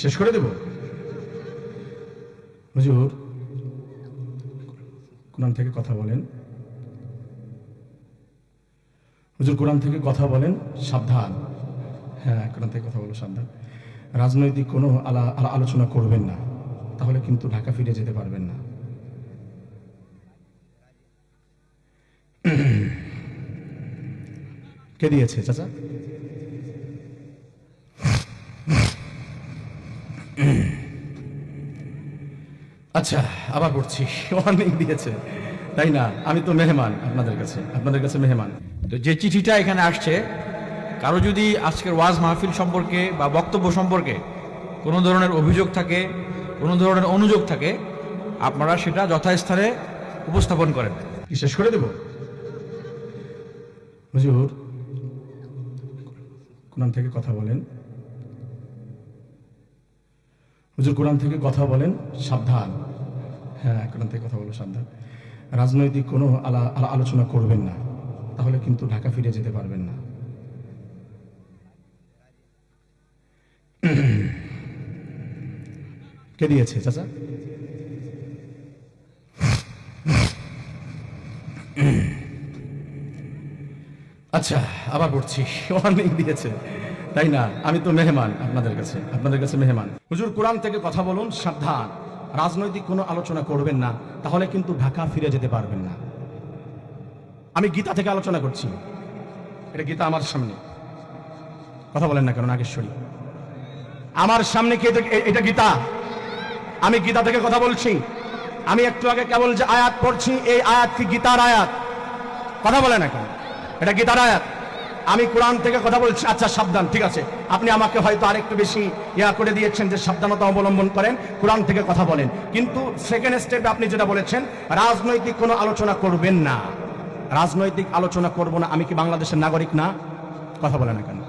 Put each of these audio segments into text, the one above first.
শেষ করে দেব হুজুর। কোরআন থেকে কথা বলেন হুজুর, কোরআন থেকে কথা বলেন, সাবধান। হ্যাঁ, কোরআন থেকে কথা বলো, সাবধান। রাজনৈতিক কোনো আলোচনা করবেন না, তাহলে কিন্তু ঢাকা ফিরে যেতে পারবেন না। কে দিয়েছে চাচা? আচ্ছা, আবার পড়ছি। ওয়ার্নিং দিয়েছে, তাই না? আমি তো মেহমান আপনাদের কাছে মেহমান। তো যে চিঠিটা এখানে আসছে, কারো যদি আজকের ওয়াজ মাহফিল সম্পর্কে বা বক্তব্য সম্পর্কে কোনো ধরনের অভিযোগ থাকে, কোনো ধরনের অনুযোগ থাকে, আপনারা সেটা যথাস্থানে উপস্থাপন করেন। কি শেষ করে দেব হুজুর? কোরআন থেকে কথা বলেন হুজুর, কোরআন থেকে কথা বলেন, সাবধান। হ্যাঁ, কোরআন থেকে কথা বলো, সাবধান। রাজনৈতিক কোনো আলোচনা করবেন না, তাহলে কিন্তু ঢাকা ফিরে যেতে পারবেন না। কে দিয়েছে চাচা? আচ্ছা, আবার পড়ছি। ওয়ার্নিং দিয়েছে, তাই না? আমি তো মেহমান আপনাদের কাছে মেহমান। হুজুর, কোরআন থেকে কথা বলুন, সাবধান। রাজনৈতিক কোনো আলোচনা করবেন না, তাহলে কিন্তু ঢাকা ফিরে যেতে পারবেন না। আমি গীতা থেকে আলোচনা করছি। এটা গীতা আমার সামনে। কথা বলেন না কেন নাগেশ্বরী? আমার সামনে কি এটা গীতা? আমি গীতা থেকে কথা বলছি। আমি একটু আগে কেবল যে আয়াত পড়ছি, এই আয়াত কি গীতার আয়াত? কথা বলে না কেন? এটা গীতার আয়াত। আমি কোরআন থেকে কথা বলছি। আচ্ছা, সাবধান, ঠিক আছে। আপনি আমাকে হয়তো আরেকটু বেশি করে দিয়েছেন যে সাবধানতা অবলম্বন করেন, কোরআন থেকে কথা বলেন। কিন্তু সেকেন্ড স্টেপে আপনি যেটা বলেছেন, রাজনৈতিক কোনো আলোচনা করবেন না। রাজনৈতিক আলোচনা করব না। আমি কি বাংলাদেশের নাগরিক না? কথা বলে না কেন?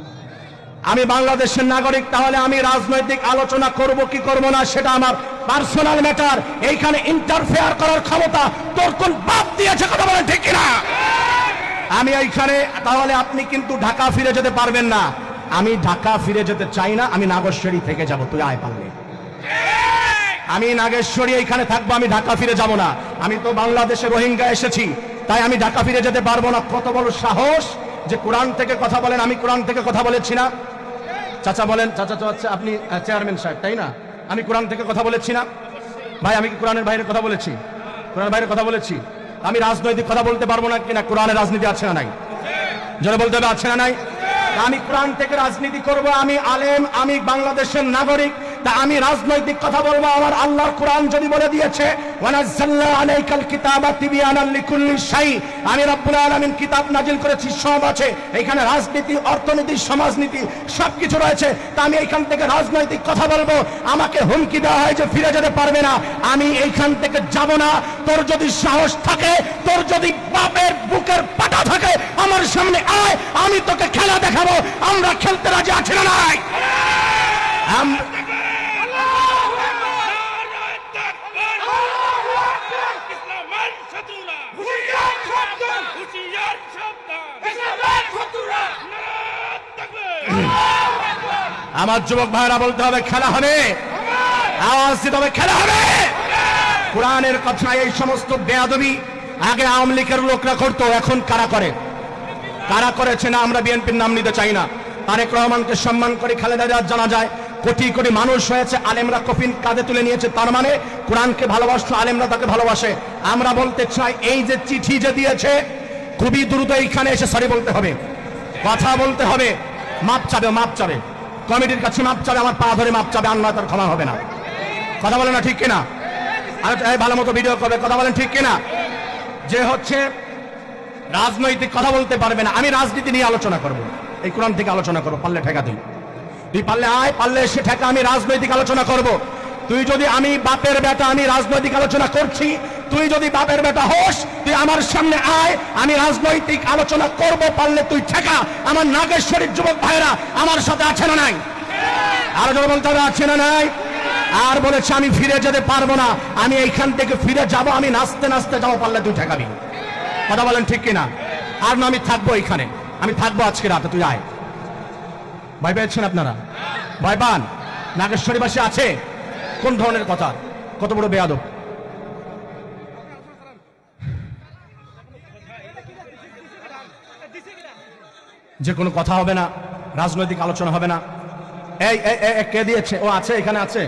আমি বাংলাদেশের নাগরিক, তাহলে আমি রাজনৈতিক আলোচনা করব কি করব না সেটা আমার পার্সোনাল ম্যাটার। এইখানে ইন্টারফেয়ার করার ক্ষমতা তোর কোন বাপ দিয়েছে? কথা বলেন ঠিক কিনা? আমি এইখানে, তাহলে আপনি কিন্তু ঢাকা ফিরে যেতে পারবেন না। আমি ঢাকা ফিরে যেতে চাই না, আমি নাগেশ্বরী থেকে যাব। তুই আয় পারলে। আমি নাগেশ্বরী এইখানে থাকবো, আমি ঢাকা ফিরে যাব না। আমি তো বাংলাদেশে রোহিঙ্গা এসেছি, তাই আমি ঢাকা ফিরে যেতে পারবো না। কত বড় সাহস যে কোরআন থেকে কথা বলেন! আমি কোরআন থেকে কথা বলেছি না? চাচা বলেন। চাচা তো আচ্ছা, আপনি চেয়ারম্যান সাহেব, তাই না? আমি কোরআন থেকে কথা বলেছি না? ভাই, আমি কি কোরআনের বাইরে কথা বলেছি? কোরআনের বাইরে কথা বলেছি? আমি রাজনৈতিক কথা বলতে পারবো না কিনা? কোরআনের রাজনীতি আছে না নাই? যারা বলতে হবে আছে না নাই? আমি কোরআন থেকে রাজনীতি করব। আমি আলেম, আমি বাংলাদেশের নাগরিক, তা আমি রাজনৈতিক কথা বলবো। আমার আল্লাহর কোরআন যদি বলে দিয়েছে ওয়ানাজ্জালনা আলাইকাল কিতাবা তিবিয়ানাল লিকুল্লি শাই, আমি রব্বুল আলামিন কিতাব নাজিল করেছি, সব আছে এখানে। রাজনীতি, অর্থনীতি, সমাজনীতি সবকিছু রয়েছে। তা আমি এইখান থেকে রাজনৈতিক কথা বলবো। আমাকে হুমকি দেওয়া হয় যে ফিরে যেতে পারবে না। আমি এইখান থেকে যাব না। তোর যদি সাহস থাকে, তোর যদি বাপের বুকের পাটা থাকে, আমার সামনে আয়, আমি তোকে খেলা দেখাবো। আমরা খেলতে রাজি আছি না নাই? আমার যুবক ভাইরা বলতে হবে খেলা হবে, আওয়াজ দিতে হবে খেলা হবে। কোরআনের কথা। এই সমস্ত বেয়াদবি আগে আওয়ামী লীগের লোকরা করতো, এখন কারা করে? কারা করেছে না? আমরা বিএনপির নাম নিতে চাই না। তারেক রহমানকে সম্মান করে খালেদা জিয়ার জানা যায়। কোটি কোটি মানুষ হয়েছে, আলেমরা কফিন কাঁধে তুলে নিয়েছে। তার মানে কোরআনকে ভালোবাসতো, আলেমরা তাকে ভালোবাসে। আমরা বলতে চাই, এই যে চিঠি যে দিয়েছে, খুবই দ্রুত এইখানে এসে সরি বলতে হবে, কথা বলতে হবে, মাপ চাবে, কমিটির কাছে মাপ চাবে, আমার পা ধরে মাপ চাবে, আন্না তার ক্ষমা হবে না। কথা বলে না ঠিক কিনা? আর ভালো মতো ভিডিও করবে। কথা বলেন ঠিক কিনা? যে হচ্ছে রাজনৈতিক কথা বলতে পারবে না। আমি রাজনীতি নিয়ে আলোচনা করব, এই কোরআন থেকে আলোচনা করবো। পারলে ঠেকা তুই পারলে আয়, পারলে এসে ঠেকা। আমি রাজনৈতিক আলোচনা করব। তুই যদি, আমি বাপের বেটা, আমি রাজনৈতিক আলোচনা করছি, তুই যদি বাপের বেটা হোস, তুই আমার সামনে আয়, আমি রাজনৈতিক আলোচনা করব। পারলে তুই ঠেকা। আমার নাগেশ্বরীর যুবক ভাইরা আমার সাথে আছে না নাই? আরো জোরে বলতে হবে, আছে না নাই? আর বলেছে আমি ফিরে যেতে পারবো না, আমি এইখান থেকে ফিরে যাব, আমি নাচতে নাচতে যাবো। পারলে তুই ঠেকাবি। কথা বলেন ঠিক কিনা? আর না, আমি থাকবো এইখানে, আমি থাকবো আজকে রাতে। তুই আয়। ভয় পেয়েছেন আপনারা? ভয় পান? নাগেশ্বরীবাসী আছে? কোন ধরনের কথা? কত বড় বেয়াদব! যে কোনো কথা হবে না, রাজনৈতিক আলোচনা হবে না। এই কে দিয়েছে? ও আছে, এখানে আছে।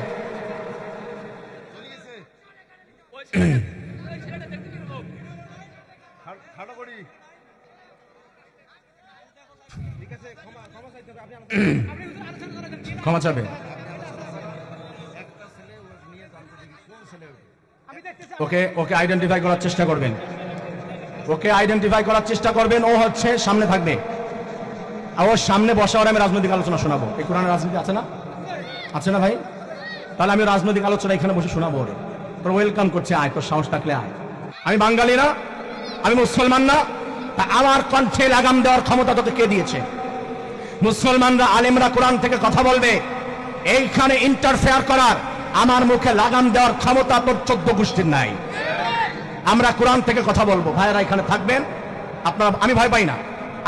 ক্ষমা চাবে। ওকে ওকে আইডেন্টিফাই করার চেষ্টা করবেন, ওকে আইডেন্টিফাই করার চেষ্টা করবেন। ও হচ্ছে সামনে থাকবে, আর ওর সামনে বসা ওর আমি রাজনৈতিক আলোচনা শোনাবো। এই কোরআনের রাজনীতি আছে না? আছে না ভাই? তাহলে আমি রাজনৈতিক আলোচনা এখানে বসে শোনাবো। ওর তোর ওয়েলকাম করছে, আয়, তোর সাহস থাকলে আয়। আমি বাঙালি না, আমি মুসলমান না, তা আমার কণ্ঠে লাগাম দেওয়ার ক্ষমতা তোকে কে দিয়েছে? মুসলমানরা, আলেমরা কোরআন থেকে কথা বলবে, এইখানে ইন্টারফেয়ার করার, আমার মুখে লাগাম দেওয়ার ক্ষমতা তোর 14 গোষ্ঠীর নাই। আমরা কোরআন থেকে কথা বলবো। ভাইয়েরা এখানে থাকবেন আপনারা, আমি ভয় পাই না।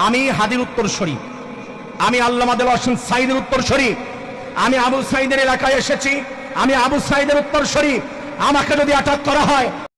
আমি হাদির উত্তরসূরি, আমি আল্লামা দেওয়ার হোসেন সাইদের উত্তরসূরি, আমি আবু সাইদের এলাকায় এসেছি, আমি আবু সাইদের উত্তরসূরি। আমাকে যদি অ্যাটাক করা হয়